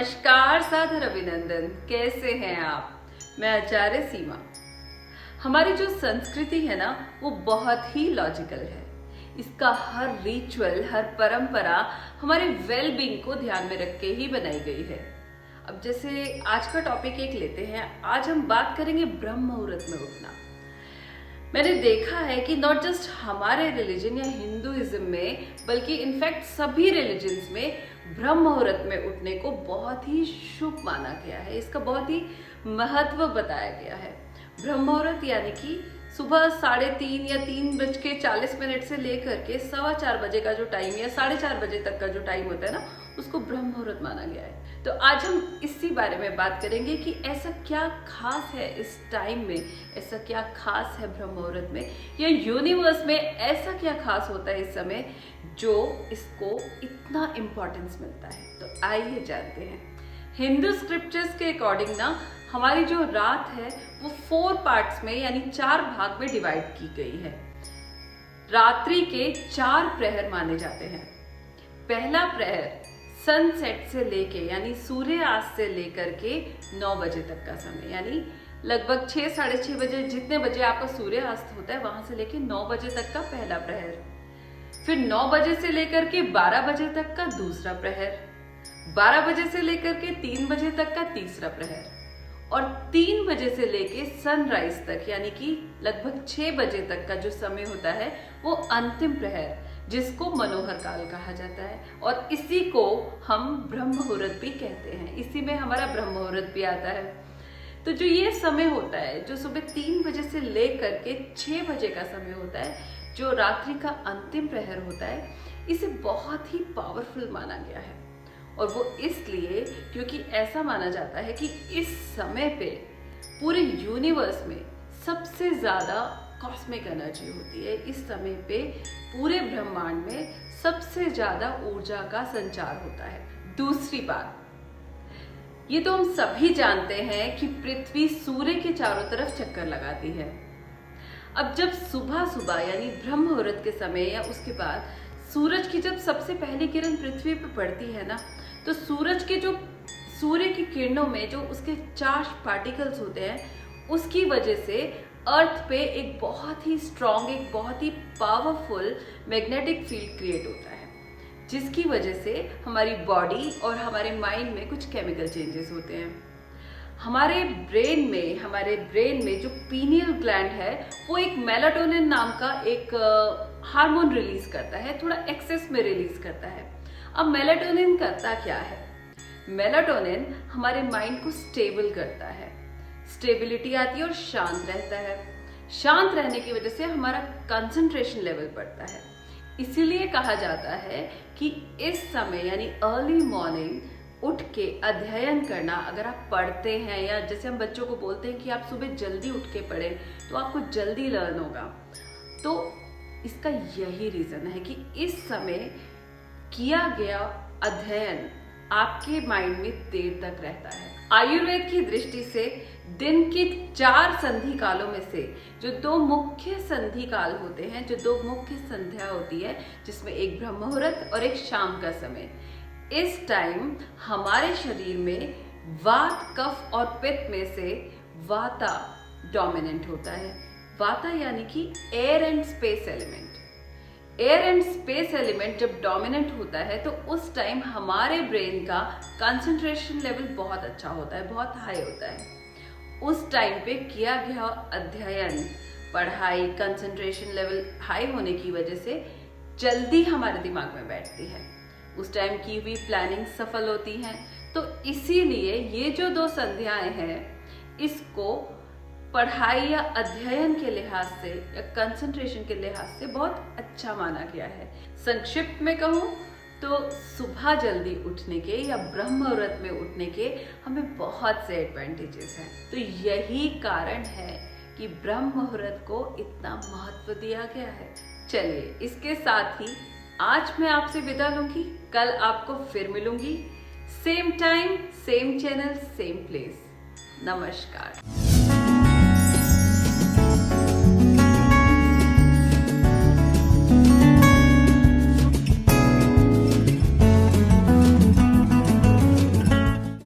नमस्कार, सादर अभिनंदन। कैसे हैं आप? मैं आचार्य सीमा। हमारी जो संस्कृति है ना, वो बहुत ही लॉजिकल है। इसका हर रिचुअल, हर परंपरा हमारे वेल बीइंग को ध्यान में रख के ही बनाई गई है। अब जैसे आज का टॉपिक एक लेते हैं। आज हम बात करेंगे ब्रह्म मुहूर्त में उठना। मैंने देखा है कि नॉट जस्ट हमारे रिलीजन या हिंदुइज्म में, बल्कि इनफैक्ट सभी रिलीजन्स में ब्रह्म मुहूर्त में उठने को बहुत ही शुभ माना गया है। इसका बहुत ही महत्व बताया गया है। ब्रह्म मुहूर्त यानी कि सुबह 3:30 या 3:40 से लेकर के 4:15 बजे का जो टाइम या 4:30 बजे तक का जो टाइम होता है ना, उसको ब्रह्म मुहूर्त माना गया है। तो आज हम इसी बारे में बात करेंगे कि ऐसा क्या खास है इस टाइम में, ऐसा क्या खास है ब्रह्म मुहूर्त में, या यूनिवर्स में ऐसा क्या खास होता है इस समय जो इसको इतना इम्पोर्टेंस मिलता है। तो आइए जानते हैं। हिंदू स्क्रिप्चर्स के अकॉर्डिंग ना, हमारी जो रात है वो 4 पार्ट्स में यानी 4 भाग में डिवाइड की गई है। रात्रि के 4 प्रहर माने जाते हैं। पहला प्रहर सनसेट से लेके यानी सूर्यास्त से लेकर के 9 बजे तक का समय, यानी लगभग 6 साढ़े 6 बजे, जितने बजे आपका सूर्यास्त होता है वहां से लेके 9 बजे तक का पहला प्रहर। फिर 9 बजे से लेकर के 12 बजे तक का दूसरा प्रहर, 12 बजे से लेकर के 3 बजे तक का तीसरा प्रहर, और 3 बजे से लेके सनराइज तक यानी कि लगभग 6 बजे तक का जो समय होता है वो अंतिम प्रहर, जिसको मनोहर काल कहा जाता है। और इसी को हम ब्रह्म मुहूर्त भी कहते हैं। इसी में हमारा ब्रह्म मुहूर्त भी आता है। तो जो ये समय होता है, जो सुबह 3 बजे से लेकर के 6 बजे का समय होता है, जो रात्रि का अंतिम प्रहर होता है, इसे बहुत ही पावरफुल माना गया है। और वो इसलिए क्योंकि ऐसा माना जाता है कि इस समय पे पूरे यूनिवर्स में सबसे ज्यादा कॉस्मिक एनर्जी होती है। इस समय पे पूरे ब्रह्मांड में सबसे ज्यादा ऊर्जा का संचार होता है। दूसरी बात, ये तो हम सभी जानते हैं कि पृथ्वी सूर्य के चारों तरफ चक्कर लगाती है। अब जब सुबह सुबह यानी ब्रह्म मुहूर्त के समय या उसके बाद सूरज की जब सबसे पहली किरण पृथ्वी पे पड़ती है ना, तो सूर्य की किरणों में जो उसके चार्ज पार्टिकल्स होते हैं, उसकी वजह से अर्थ पे एक बहुत ही स्ट्रॉन्ग, एक बहुत ही पावरफुल मैग्नेटिक फील्ड क्रिएट होता है, जिसकी वजह से हमारी बॉडी और हमारे माइंड में कुछ केमिकल चेंजेस होते हैं। हमारे ब्रेन में जो पीनियल ग्लैंड है, वो एक मेलाटोनिन नाम का एक हार्मोन रिलीज करता है, थोड़ा एक्सेस में रिलीज करता है। अब मेलाटोनिन करता क्या है? मेलाटोनिन हमारे माइंड को स्टेबल करता है, स्टेबिलिटी आती है और शांत रहता है। शांत रहने की वजह से हमारा कंसंट्रेशन लेवल बढ़ता है। इसीलिए कहा जाता है कि इस समय यानी अर्ली मॉर्निंग उठ के अध्ययन करना, अगर आप पढ़ते हैं, या जैसे हम बच्चों को बोलते हैं कि आप सुबह जल्दी उठ के पढ़ें तो आपको जल्दी लर्न होगा, तो इसका यही रीजन है कि इस समय किया गया अध्ययन आपके माइंड में देर तक रहता है। आयुर्वेद की दृष्टि से दिन के 4 संधि कालों में से जो 2 मुख्य संधि काल होते हैं, जो 2 मुख्य संध्या होती है, जिसमें एक ब्रह्म मुहूर्त और एक शाम का समय, इस टाइम हमारे शरीर में वात, कफ और पित्त में से वाता डोमिनेंट होता है। वाता यानी कि air and space element. Air and space element जब डोमिनेंट होता है तो उस टाइम हमारे ब्रेन का कंसंट्रेशन लेवल बहुत अच्छा होता है, बहुत हाई होता है। उस टाइम पे किया गया अध्ययन, पढ़ाई, कंसंट्रेशन लेवल हाई होने की वजह से जल्दी हमारे दिमाग में बैठती है। उस टाइम की हुई प्लानिंग सफल होती है। तो इसीलिए ये जो 2 संध्याएं हैं, इसको पढ़ाई या अध्ययन के लिहाज से या कंसंट्रेशन के लिहाज से बहुत अच्छा माना गया है। संक्षिप्त में कहूँ तो सुबह जल्दी उठने के या ब्रह्म मुहूर्त में उठने के हमें बहुत से एडवांटेजेस हैं। तो यही कारण है कि ब्रह्म मुहूर्त को इतना महत्व दिया गया है। चलिए, इसके साथ ही आज मैं आपसे विदा लूंगी। कल आपको फिर मिलूंगी, same time, same channel, same place. नमस्कार।